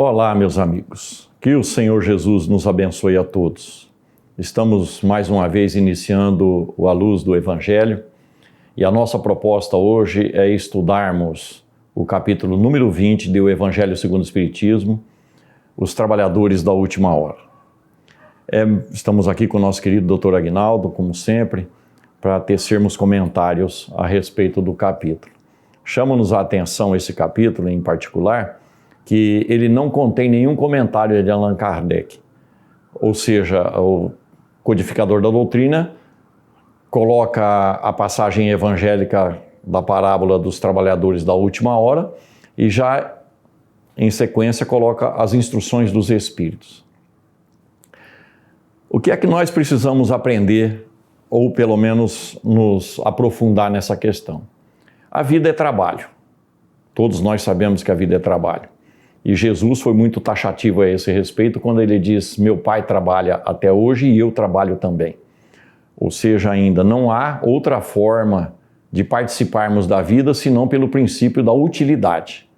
Olá, meus amigos. Que o Senhor Jesus nos abençoe a todos. Estamos mais uma vez iniciando a luz do Evangelho e a nossa proposta hoje é estudarmos o capítulo número 20 do Evangelho segundo o Espiritismo, os trabalhadores da última hora. Estamos aqui com o nosso querido Dr. Aguinaldo, como sempre, para tecermos comentários a respeito do capítulo. Chama-nos a atenção esse capítulo em particular, que ele não contém nenhum comentário de Allan Kardec. Ou seja, o codificador da doutrina coloca a passagem evangélica da parábola dos trabalhadores da última hora e já, em sequência, coloca as instruções dos Espíritos. O que é que nós precisamos aprender, ou pelo menos nos aprofundar nessa questão? A vida é trabalho. Todos nós sabemos que a vida é trabalho. E Jesus foi muito taxativo a esse respeito quando ele diz: meu pai trabalha até hoje e eu trabalho também. Ou seja, ainda não há outra forma de participarmos da vida senão pelo princípio da utilidade.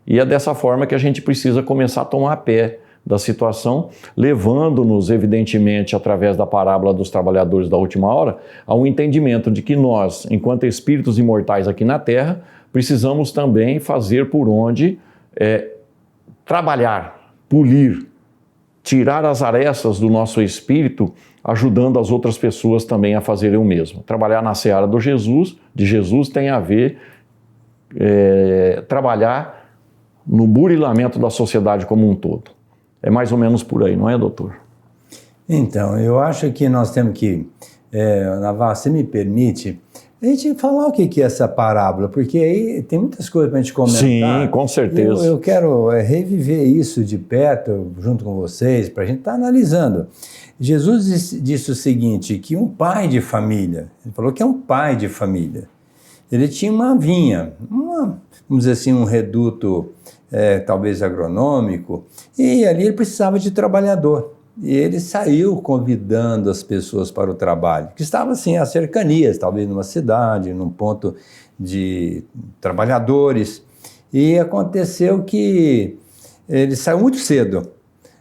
E é dessa forma que a gente precisa começar a tomar pé da situação, levando-nos, evidentemente, através da parábola dos trabalhadores da última hora, a um entendimento de que nós, enquanto espíritos imortais aqui na Terra, precisamos também fazer por onde trabalhar, polir, tirar as arestas do nosso espírito, ajudando as outras pessoas também a fazerem o mesmo. Trabalhar na seara de Jesus tem a ver trabalhar no burilamento da sociedade como um todo. É mais ou menos por aí, não é, doutor? Então, eu acho que nós temos que, Navarro, se me permite, a gente falar o que é essa parábola, porque aí tem muitas coisas para a gente comentar. Sim, com certeza. Eu quero reviver isso de perto, junto com vocês, para a gente estar analisando. Jesus disse o seguinte, que um pai de família, ele falou que é um pai de família, ele tinha uma vinha, vamos dizer assim, um reduto talvez agronômico, e ali ele precisava de trabalhador. E ele saiu convidando as pessoas para o trabalho, que estavam assim, às cercanias, talvez numa cidade, num ponto de trabalhadores. E aconteceu que ele saiu muito cedo.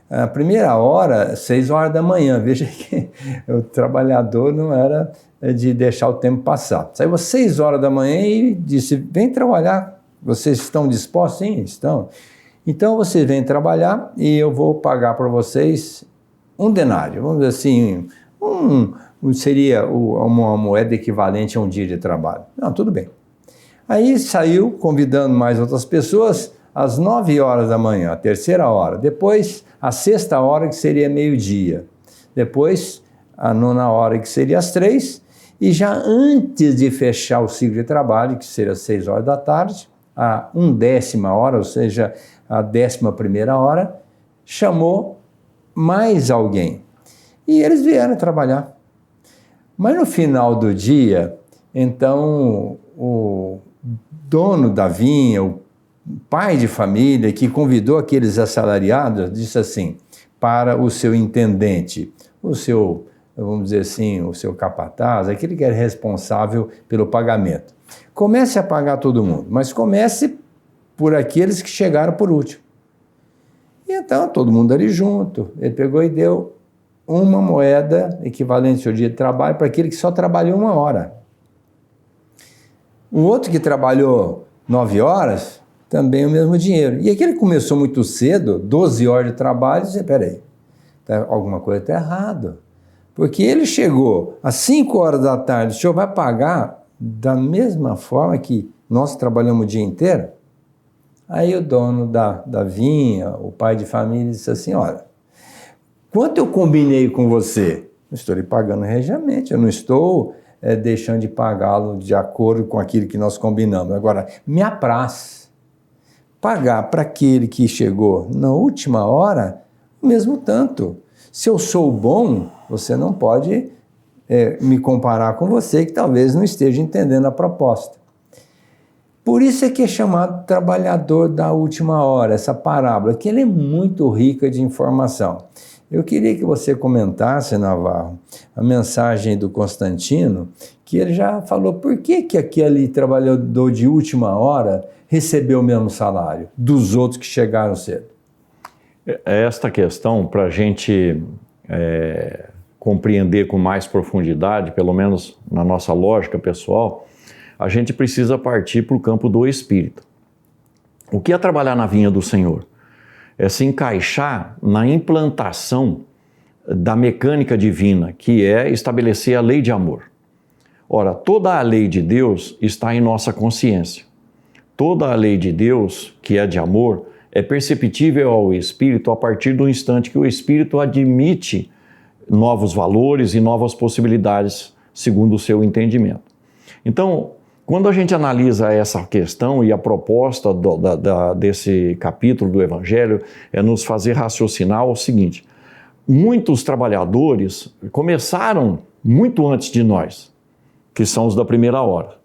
A primeira hora, 6 horas da manhã, veja que o trabalhador não era de deixar o tempo passar. Saiu às 6 horas da manhã e disse: vem trabalhar, vocês estão dispostos? Sim, estão. Então vocês vêm trabalhar e eu vou pagar para vocês um denário, vamos dizer assim, seria uma moeda equivalente a um dia de trabalho. Não, tudo bem. Aí saiu convidando mais outras pessoas às 9 horas da manhã, a terceira hora. Depois, a sexta hora, que seria meio-dia. Depois, a nona hora, que seria às 3. E já antes de fechar o ciclo de trabalho, que seria às 6 horas da tarde, a 1/10 hora, ou seja, a 11ª hora, chamou mais alguém. E eles vieram trabalhar. Mas no final do dia, então, o dono da vinha, o pai de família que convidou aqueles assalariados, disse assim, para o seu intendente, o seu, vamos dizer assim, o seu capataz, aquele que era responsável pelo pagamento. Comece a pagar todo mundo, mas comece por aqueles que chegaram por último. E então, todo mundo ali junto, ele pegou e deu uma moeda equivalente ao dia de trabalho para aquele que só trabalhou 1 hora. O outro que trabalhou 9 horas, também o mesmo dinheiro. E aquele que começou muito cedo, 12 horas de trabalho, disse: peraí, alguma coisa está errada. Porque ele chegou às 5 horas da tarde, o senhor vai pagar da mesma forma que nós trabalhamos o dia inteiro? Aí o dono da vinha, o pai de família, disse assim: olha, quanto eu combinei com você? Eu estou lhe pagando regiamente, eu não estou deixando de pagá-lo de acordo com aquilo que nós combinamos. Agora, me apraz pagar para aquele que chegou na última hora o mesmo tanto. Se eu sou bom, você não pode me comparar com você, que talvez não esteja entendendo a proposta. Por isso é que é chamado trabalhador da última hora, essa parábola, que ela é muito rica de informação. Eu queria que você comentasse, Navarro, a mensagem do Constantino, que ele já falou por que aquele trabalhador de última hora recebeu o mesmo salário dos outros que chegaram cedo. Esta questão, para a gente compreender com mais profundidade, pelo menos na nossa lógica pessoal, a gente precisa partir para o campo do Espírito. O que é trabalhar na vinha do Senhor? É se encaixar na implantação da mecânica divina, que é estabelecer a lei de amor. Ora, toda a lei de Deus está em nossa consciência. Toda a lei de Deus, que é de amor, é perceptível ao Espírito a partir do instante que o Espírito admite novos valores e novas possibilidades segundo o seu entendimento. Então, quando a gente analisa essa questão e a proposta desse capítulo do Evangelho é nos fazer raciocinar o seguinte: muitos trabalhadores começaram muito antes de nós, que são os da primeira hora.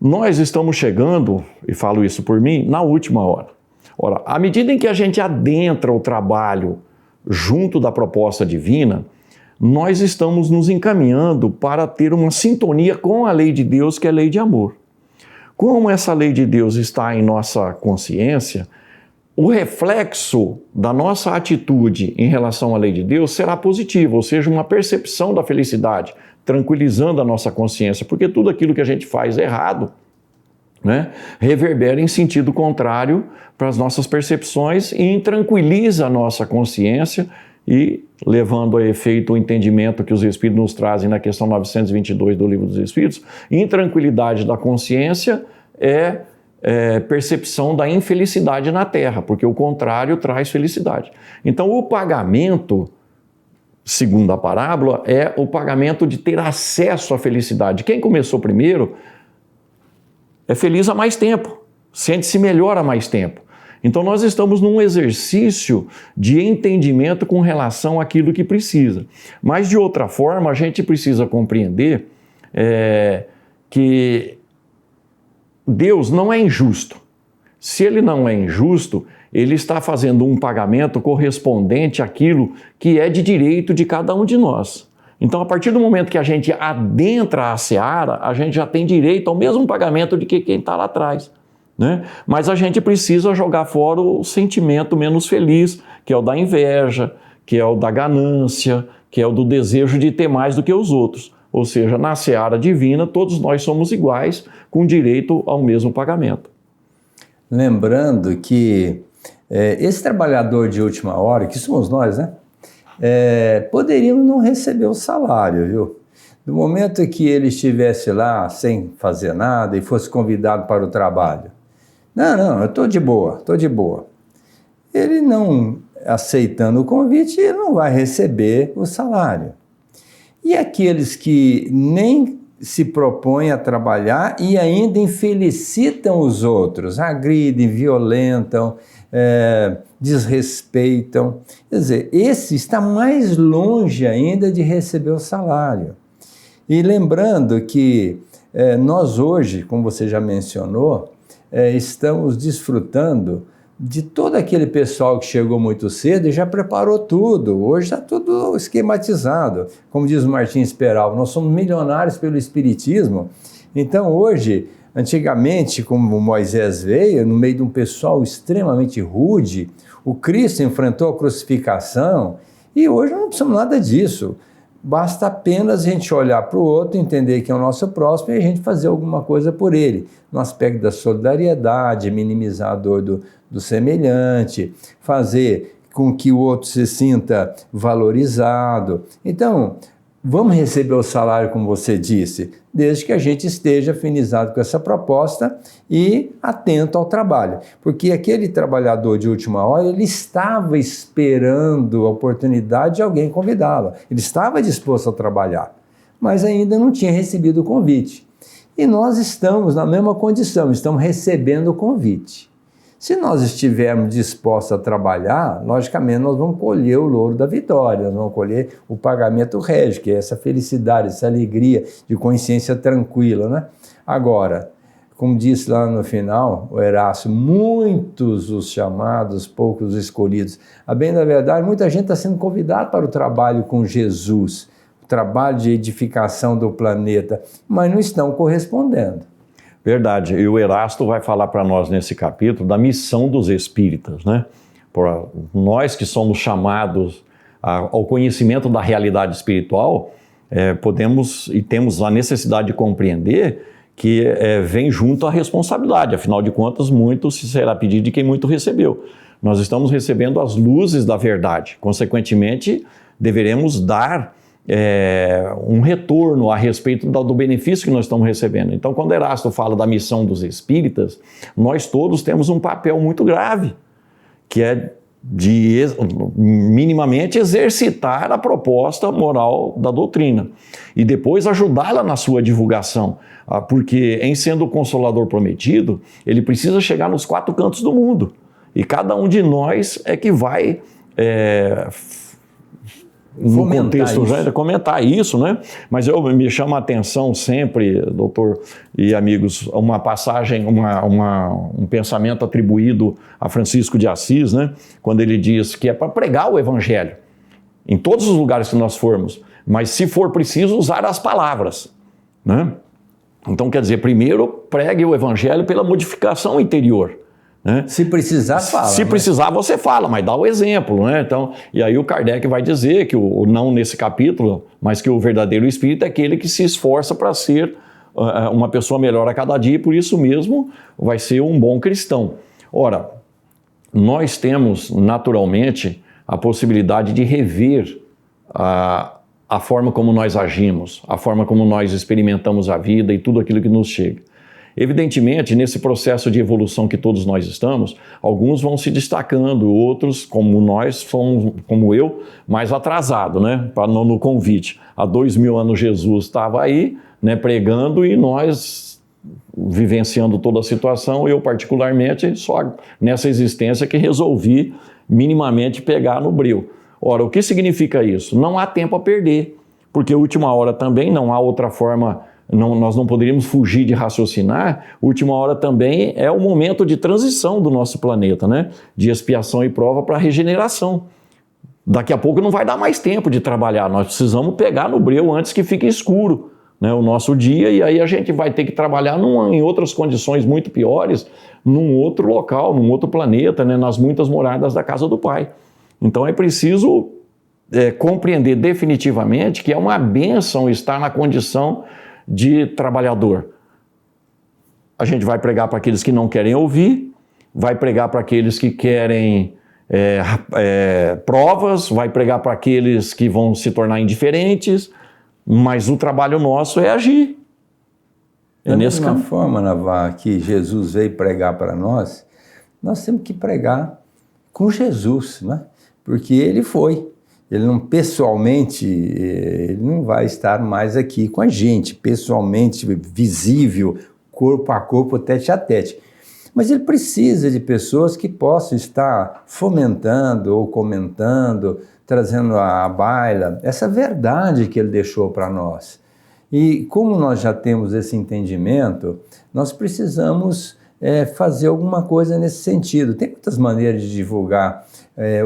Nós estamos chegando, e falo isso por mim, na última hora. Ora, à medida em que a gente adentra o trabalho junto da proposta divina, nós estamos nos encaminhando para ter uma sintonia com a lei de Deus, que é a lei de amor. Como essa lei de Deus está em nossa consciência, o reflexo da nossa atitude em relação à lei de Deus será positivo, ou seja, uma percepção da felicidade, tranquilizando a nossa consciência, porque tudo aquilo que a gente faz errado, né, reverbera em sentido contrário para as nossas percepções e intranquiliza a nossa consciência e, levando a efeito o entendimento que os Espíritos nos trazem na questão 922 do Livro dos Espíritos, intranquilidade da consciência é percepção da infelicidade na Terra, porque o contrário traz felicidade. Então, o pagamento, segundo a parábola, é o pagamento de ter acesso à felicidade. Quem começou primeiro é feliz há mais tempo, sente-se melhor há mais tempo. Então nós estamos num exercício de entendimento com relação àquilo que precisa. Mas de outra forma, a gente precisa compreender que Deus não é injusto. Se Ele não é injusto, Ele está fazendo um pagamento correspondente àquilo que é de direito de cada um de nós. Então, a partir do momento que a gente adentra a seara, a gente já tem direito ao mesmo pagamento de que quem está lá atrás, né? Mas a gente precisa jogar fora o sentimento menos feliz, que é o da inveja, que é o da ganância, que é o do desejo de ter mais do que os outros. Ou seja, na seara divina, todos nós somos iguais, com direito ao mesmo pagamento. Lembrando que esse trabalhador de última hora, que somos nós, né? Poderíamos não receber o salário, viu? No momento que ele estivesse lá sem fazer nada e fosse convidado para o trabalho, não, eu estou de boa. Ele não aceitando o convite, ele não vai receber o salário. E aqueles que nem se propõem a trabalhar e ainda infelicitam os outros, agridem, violentam, desrespeitam. Quer dizer, esse está mais longe ainda de receber o salário. E lembrando que nós hoje, como você já mencionou, estamos desfrutando de todo aquele pessoal que chegou muito cedo e já preparou tudo. Hoje está tudo esquematizado. Como diz o Martins Peral, nós somos milionários pelo Espiritismo. Então hoje, antigamente, como Moisés veio, no meio de um pessoal extremamente rude, o Cristo enfrentou a crucificação e hoje não precisamos nada disso. Basta apenas a gente olhar para o outro, entender que é o nosso próximo e a gente fazer alguma coisa por ele, no aspecto da solidariedade, minimizar a dor do semelhante, fazer com que o outro se sinta valorizado. Então, vamos receber o salário, como você disse, desde que a gente esteja afinizado com essa proposta e atento ao trabalho. Porque aquele trabalhador de última hora, ele estava esperando a oportunidade de alguém convidá-lo. Ele estava disposto a trabalhar, mas ainda não tinha recebido o convite. E nós estamos na mesma condição, estamos recebendo o convite. Se nós estivermos dispostos a trabalhar, logicamente nós vamos colher o louro da vitória, nós vamos colher o pagamento régio, que é essa felicidade, essa alegria de consciência tranquila, né? Agora, como disse lá no final o Erasto, muitos os chamados, poucos os escolhidos. A bem da verdade, muita gente está sendo convidada para o trabalho com Jesus, o trabalho de edificação do planeta, mas não estão correspondendo. Verdade, e o Erasto vai falar para nós nesse capítulo da missão dos espíritas, né? Para nós que somos chamados ao conhecimento da realidade espiritual, podemos e temos a necessidade de compreender que vem junto à responsabilidade. Afinal de contas, muito se será pedido de quem muito recebeu. Nós estamos recebendo as luzes da verdade. Consequentemente, deveremos dar um retorno a respeito do benefício que nós estamos recebendo. Então, quando Erasto fala da missão dos espíritas, nós todos temos um papel muito grave, que é de minimamente exercitar a proposta moral da doutrina e depois ajudá-la na sua divulgação, porque em sendo o Consolador prometido, ele precisa chegar nos 4 cantos do mundo e cada um de nós é que vai no contexto já comentar isso, né? Mas me chama a atenção sempre, doutor e amigos, uma passagem, um pensamento atribuído a Francisco de Assis, né? Quando ele diz que é para pregar o Evangelho em todos os lugares que nós formos, mas se for preciso usar as palavras, né? Então quer dizer, primeiro pregue o Evangelho pela modificação interior. Né? Se precisar, fala. Se precisar, você fala, mas dá o exemplo. Né? Então, e aí o Kardec vai dizer que, não nesse capítulo, mas que o verdadeiro espírito é aquele que se esforça para ser uma pessoa melhor a cada dia e por isso mesmo vai ser um bom cristão. Ora, nós temos naturalmente a possibilidade de rever a forma como nós agimos, a forma como nós experimentamos a vida e tudo aquilo que nos chega. Evidentemente, nesse processo de evolução que todos nós estamos, alguns vão se destacando, outros, como nós, como eu, mais atrasado, né? No convite. Há 2000 anos Jesus estava aí, né, pregando e nós vivenciando toda a situação, eu particularmente, só nessa existência que resolvi minimamente pegar no breu. Ora, o que significa isso? Não há tempo a perder, porque última hora também não há outra forma. Nós não poderíamos fugir de raciocinar. Última hora também é o momento de transição do nosso planeta, né? De expiação e prova para regeneração. Daqui a pouco não vai dar mais tempo de trabalhar, nós precisamos pegar no breu antes que fique escuro, né, o nosso dia, e aí a gente vai ter que trabalhar em outras condições muito piores, num outro local, num outro planeta, né, nas muitas moradas da casa do Pai. Então é preciso compreender definitivamente que é uma bênção estar na condição de trabalhador. A gente vai pregar para aqueles que não querem ouvir, vai pregar para aqueles que querem provas, vai pregar para aqueles que vão se tornar indiferentes, mas o trabalho nosso é agir. Da mesma forma, Navarra, que Jesus veio pregar para nós temos que pregar com Jesus, né? Porque ele foi. Ele não, pessoalmente, ele não vai estar mais aqui com a gente, pessoalmente, visível, corpo a corpo, tete a tete. Mas ele precisa de pessoas que possam estar fomentando ou comentando, trazendo à baila essa verdade que ele deixou para nós. E como nós já temos esse entendimento, nós precisamos fazer alguma coisa nesse sentido. Tem muitas maneiras de divulgar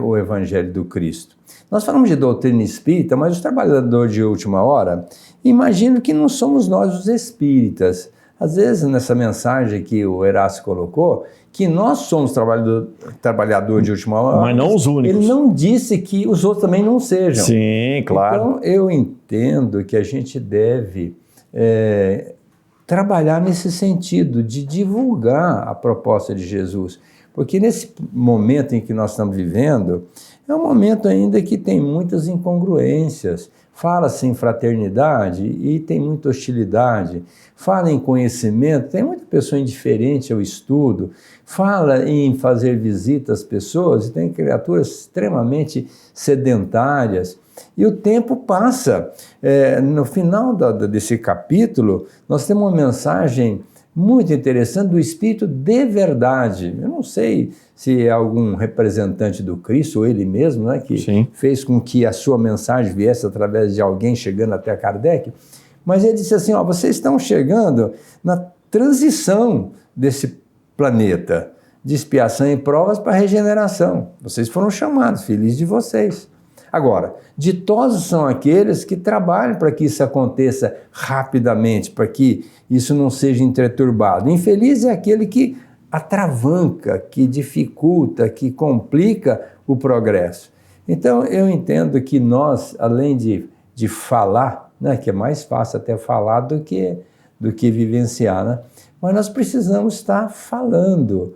o Evangelho do Cristo. Nós falamos de doutrina espírita, mas os trabalhadores de última hora, imagino que não somos nós os espíritas. Às vezes, nessa mensagem que o Erasto colocou, que nós somos trabalhadores de última hora, mas não os únicos. Ele não disse que os outros também não sejam. Sim, claro. Então, eu entendo que a gente deve trabalhar nesse sentido, de divulgar a proposta de Jesus. Porque nesse momento em que nós estamos vivendo, é um momento ainda que tem muitas incongruências. Fala-se em fraternidade e tem muita hostilidade. Fala em conhecimento, tem muita pessoa indiferente ao estudo. Fala em fazer visitas às pessoas e tem criaturas extremamente sedentárias. E o tempo passa. No final desse capítulo, nós temos uma mensagem muito interessante do Espírito de verdade. Eu não sei se é algum representante do Cristo, ou ele mesmo, né, que Sim. fez com que a sua mensagem viesse através de alguém chegando até Kardec, mas ele disse assim, vocês estão chegando na transição desse planeta de expiação e provas para regeneração. Vocês foram chamados, felizes de vocês. Agora, ditosos são aqueles que trabalham para que isso aconteça rapidamente, para que isso não seja entreturbado. Infeliz é aquele que atravanca, que dificulta, que complica o progresso. Então, eu entendo que nós, além de falar, né, que é mais fácil até falar do que vivenciar, né? Mas nós precisamos estar falando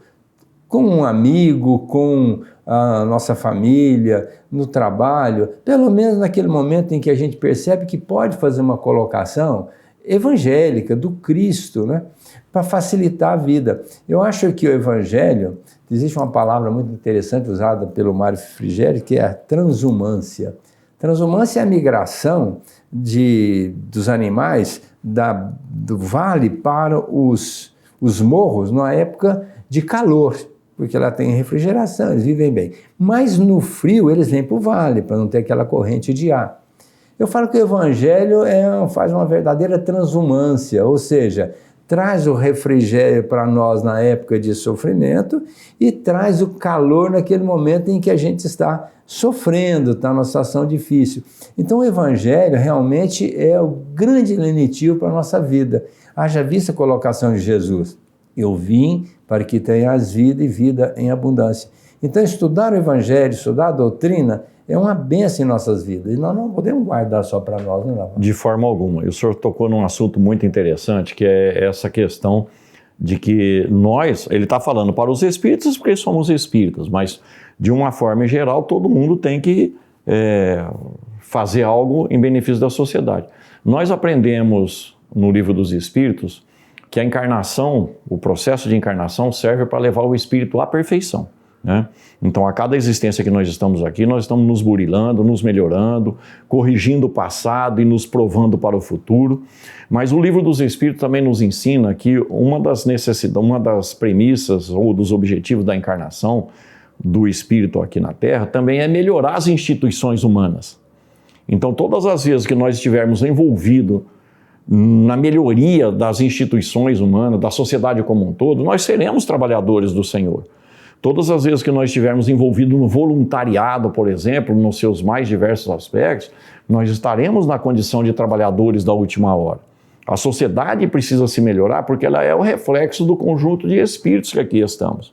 com um amigo, com a nossa família, no trabalho, pelo menos naquele momento em que a gente percebe que pode fazer uma colocação evangélica, do Cristo, né? Para facilitar a vida. Eu acho que o Evangelho, existe uma palavra muito interessante usada pelo Mário Frigério, que é a transumância. Transumância é a migração dos animais do vale para os morros numa época de calor, porque lá tem refrigeração, eles vivem bem. Mas no frio eles vêm para o vale, para não ter aquela corrente de ar. Eu falo que o Evangelho faz uma verdadeira transumância, ou seja, traz o refrigério para nós na época de sofrimento e traz o calor naquele momento em que a gente está sofrendo, está numa situação difícil. Então o Evangelho realmente é o grande lenitivo para a nossa vida. Haja vista a colocação de Jesus: eu vim para que tenhas vida e vida em abundância. Então estudar o Evangelho, estudar a doutrina, é uma bênção em nossas vidas. E nós não podemos guardar só para nós, né, Rafa? De forma alguma. E o senhor tocou num assunto muito interessante, que é essa questão de que nós, ele está falando para os espíritas porque somos espíritas, mas de uma forma geral todo mundo tem que fazer algo em benefício da sociedade. Nós aprendemos no Livro dos Espíritos que a encarnação, o processo de encarnação serve para levar o espírito à perfeição, né? Então, a cada existência que nós estamos aqui, nós estamos nos burilando, nos melhorando, corrigindo o passado e nos provando para o futuro. Mas o Livro dos Espíritos também nos ensina que uma das premissas ou dos objetivos da encarnação do espírito aqui na Terra também é melhorar as instituições humanas. Então, todas as vezes que nós estivermos envolvidos na melhoria das instituições humanas, da sociedade como um todo, nós seremos trabalhadores do Senhor. Todas as vezes que nós estivermos envolvidos no voluntariado, por exemplo, nos seus mais diversos aspectos, nós estaremos na condição de trabalhadores da última hora. A sociedade precisa se melhorar porque ela é o reflexo do conjunto de espíritos que aqui estamos.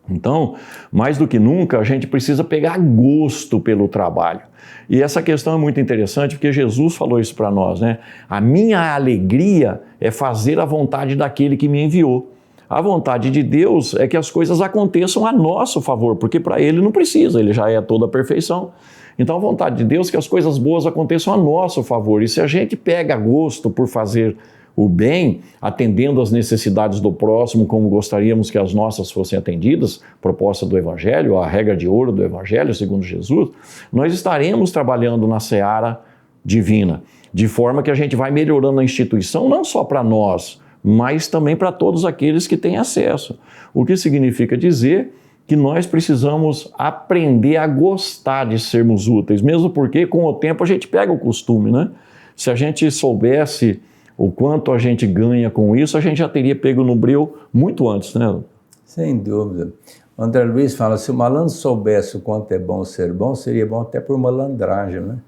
Então, mais do que nunca, a gente precisa pegar gosto pelo trabalho. E essa questão é muito interessante porque Jesus falou isso para nós, né? A minha alegria é fazer a vontade daquele que me enviou. A vontade de Deus é que as coisas aconteçam a nosso favor, porque para Ele não precisa, Ele já é toda a perfeição. Então a vontade de Deus é que as coisas boas aconteçam a nosso favor. E se a gente pega gosto por fazer o bem, atendendo às necessidades do próximo como gostaríamos que as nossas fossem atendidas, proposta do Evangelho, a regra de ouro do Evangelho, segundo Jesus, nós estaremos trabalhando na seara divina, de forma que a gente vai melhorando a instituição, não só para nós, mas também para todos aqueles que têm acesso. O que significa dizer que nós precisamos aprender a gostar de sermos úteis, mesmo porque com o tempo a gente pega o costume, né? Se a gente soubesse o quanto a gente ganha com isso, a gente já teria pego no breu muito antes, né? Sem dúvida. O André Luiz fala, se o malandro soubesse o quanto é bom ser bom, seria bom até por malandragem, né?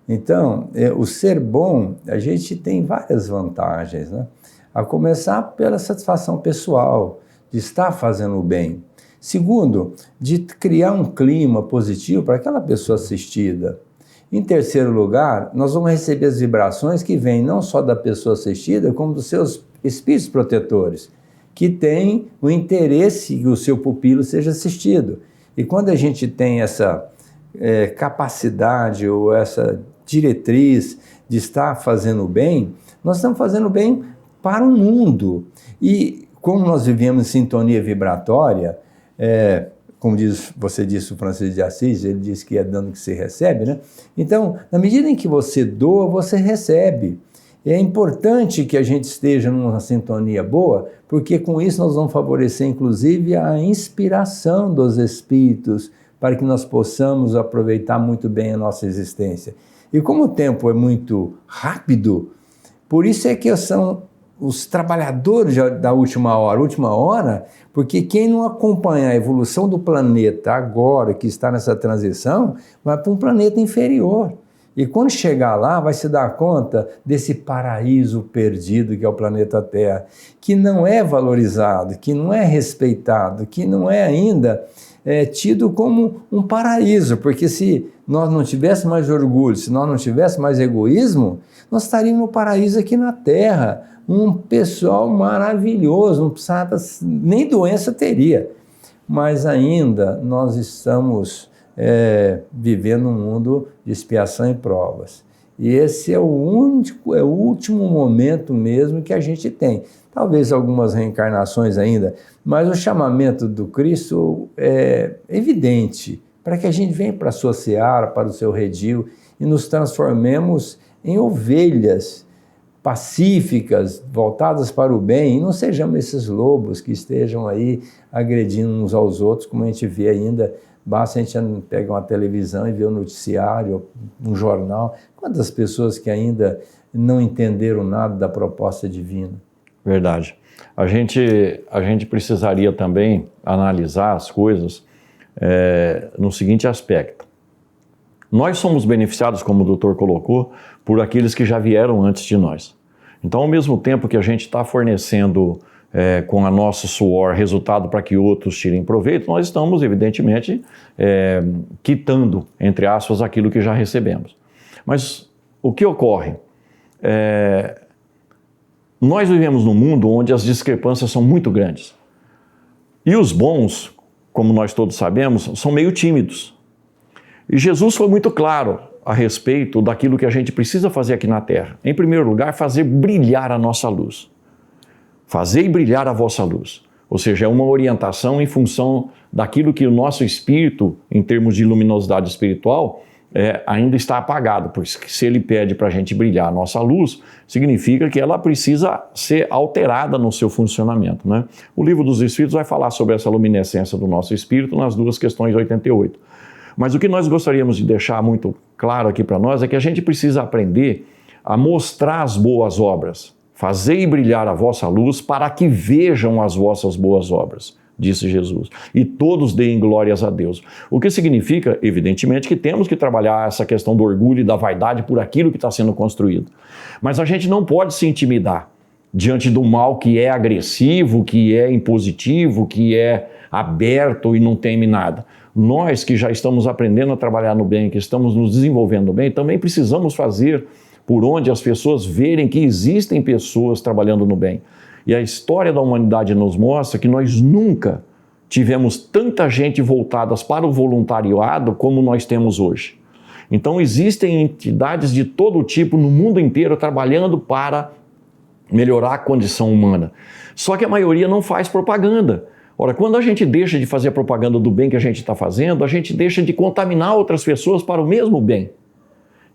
Então, o ser bom, a gente tem várias vantagens, né? A começar pela satisfação pessoal, de estar fazendo o bem. Segundo, de criar um clima positivo para aquela pessoa assistida. Em terceiro lugar, nós vamos receber as vibrações que vêm não só da pessoa assistida, como dos seus espíritos protetores, que têm o interesse que o seu pupilo seja assistido. E quando a gente tem essa capacidade ou essa diretriz de estar fazendo o bem, nós estamos fazendo o bem para o mundo. E como nós vivemos em sintonia vibratória, como você disse, o Francisco de Assis, ele diz que é dando que se recebe, né? Então, na medida em que você doa, você recebe. É importante que a gente esteja numa sintonia boa, porque com isso nós vamos favorecer, inclusive, a inspiração dos espíritos, para que nós possamos aproveitar muito bem a nossa existência. E como o tempo é muito rápido, por isso é que são os trabalhadores da última hora, porque quem não acompanha a evolução do planeta agora, que está nessa transição, vai para um planeta inferior. E quando chegar lá, vai se dar conta desse paraíso perdido que é o planeta Terra, que não é valorizado, que não é respeitado, que não é ainda tido como um paraíso, porque se nós não tivéssemos mais orgulho, se nós não tivéssemos mais egoísmo, nós estaríamos no paraíso aqui na Terra, um pessoal maravilhoso, não precisava, nem doença teria, mas ainda nós estamos vivendo um mundo de expiação e provas. E esse é o último momento mesmo que a gente tem. Talvez algumas reencarnações ainda, mas o chamamento do Cristo é evidente, para que a gente venha para a sua seara, para o seu redil, e nos transformemos em ovelhas pacíficas, voltadas para o bem, e não sejamos esses lobos que estejam aí agredindo uns aos outros, como a gente vê ainda. Basta a gente pegar uma televisão e ver o noticiário, um jornal. Quantas pessoas que ainda não entenderam nada da proposta divina? Verdade. A gente precisaria também analisar as coisas no seguinte aspecto. Nós somos beneficiados, como o doutor colocou, por aqueles que já vieram antes de nós. Então, ao mesmo tempo que a gente está fornecendo com a nosso suor resultado para que outros tirem proveito, nós estamos, evidentemente, quitando, entre aspas, aquilo que já recebemos. Mas o que ocorre? Nós vivemos num mundo onde as discrepâncias são muito grandes. E os bons, como nós todos sabemos, são meio tímidos. E Jesus foi muito claro a respeito daquilo que a gente precisa fazer aqui na Terra. Em primeiro lugar, fazer brilhar a nossa luz. Fazei brilhar a vossa luz. Ou seja, é uma orientação em função daquilo que o nosso espírito, em termos de luminosidade espiritual, ainda está apagado. Porque se ele pede para a gente brilhar a nossa luz, significa que ela precisa ser alterada no seu funcionamento, né? O Livro dos Espíritos vai falar sobre essa luminescência do nosso espírito nas duas questões 88. Mas o que nós gostaríamos de deixar muito claro aqui para nós é que a gente precisa aprender a mostrar as boas obras. Fazei brilhar a vossa luz para que vejam as vossas boas obras, disse Jesus. E todos deem glórias a Deus. O que significa, evidentemente, que temos que trabalhar essa questão do orgulho e da vaidade por aquilo que está sendo construído. Mas a gente não pode se intimidar diante do mal que é agressivo, que é impositivo, que é aberto e não teme nada. Nós que já estamos aprendendo a trabalhar no bem, que estamos nos desenvolvendo no bem, também precisamos fazer por onde as pessoas verem que existem pessoas trabalhando no bem. E a história da humanidade nos mostra que nós nunca tivemos tanta gente voltadas para o voluntariado como nós temos hoje. Então existem entidades de todo tipo no mundo inteiro trabalhando para melhorar a condição humana. Só que a maioria não faz propaganda. Ora, quando a gente deixa de fazer a propaganda do bem que a gente está fazendo, a gente deixa de contaminar outras pessoas para o mesmo bem.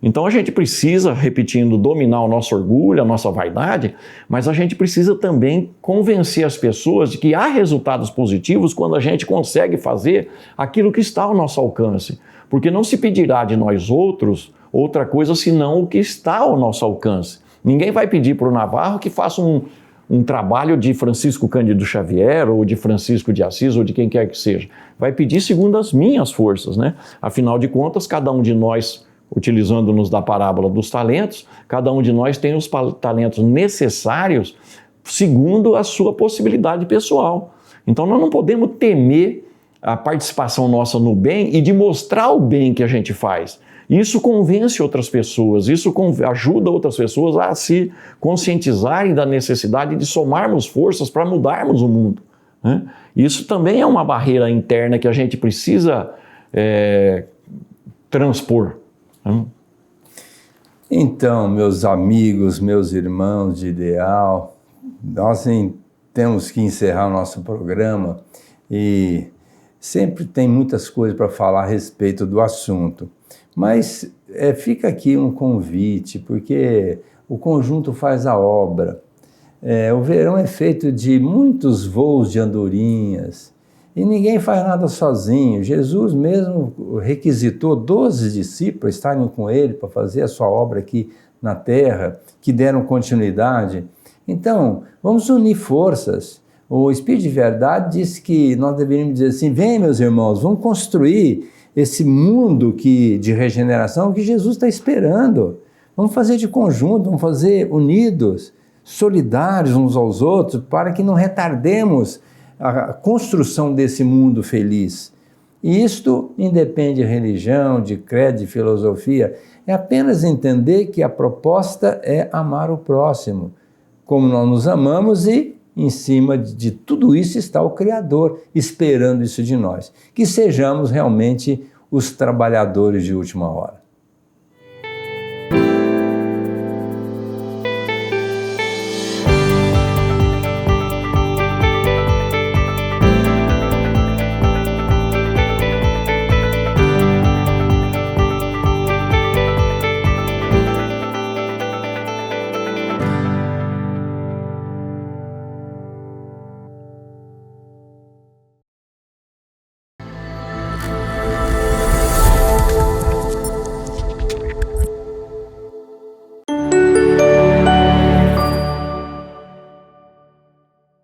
Então a gente precisa, repetindo, dominar o nosso orgulho, a nossa vaidade, mas a gente precisa também convencer as pessoas de que há resultados positivos quando a gente consegue fazer aquilo que está ao nosso alcance. Porque não se pedirá de nós outros outra coisa senão o que está ao nosso alcance. Ninguém vai pedir para o Navarro que faça um trabalho de Francisco Cândido Xavier, ou de Francisco de Assis, ou de quem quer que seja. Vai pedir segundo as minhas forças, né? Afinal de contas, cada um de nós, utilizando-nos da parábola dos talentos, cada um de nós tem os talentos necessários segundo a sua possibilidade pessoal. Então nós não podemos temer a participação nossa no bem e de mostrar o bem que a gente faz. Isso convence outras pessoas, isso ajuda outras pessoas a se conscientizarem da necessidade de somarmos forças para mudarmos o mundo, né? Isso também é uma barreira interna que a gente precisa transpor. Então, meus amigos, meus irmãos de ideal, nós temos que encerrar o nosso programa e sempre tem muitas coisas para falar a respeito do assunto. Mas fica aqui um convite, porque o conjunto faz a obra. O verão é feito de muitos voos de andorinhas e ninguém faz nada sozinho. Jesus mesmo requisitou 12 discípulos estarem com ele para fazer a sua obra aqui na terra, que deram continuidade. Então, vamos unir forças. O Espírito de Verdade disse que nós deveríamos dizer assim: vem, meus irmãos, vamos construir esse mundo de regeneração que Jesus está esperando. Vamos fazer de conjunto, vamos fazer unidos, solidários uns aos outros, para que não retardemos a construção desse mundo feliz. E isto independe de religião, de credo, de filosofia. É apenas entender que a proposta é amar o próximo, como nós nos amamos, e em cima de tudo isso está o Criador, esperando isso de nós. Que sejamos realmente os trabalhadores de última hora.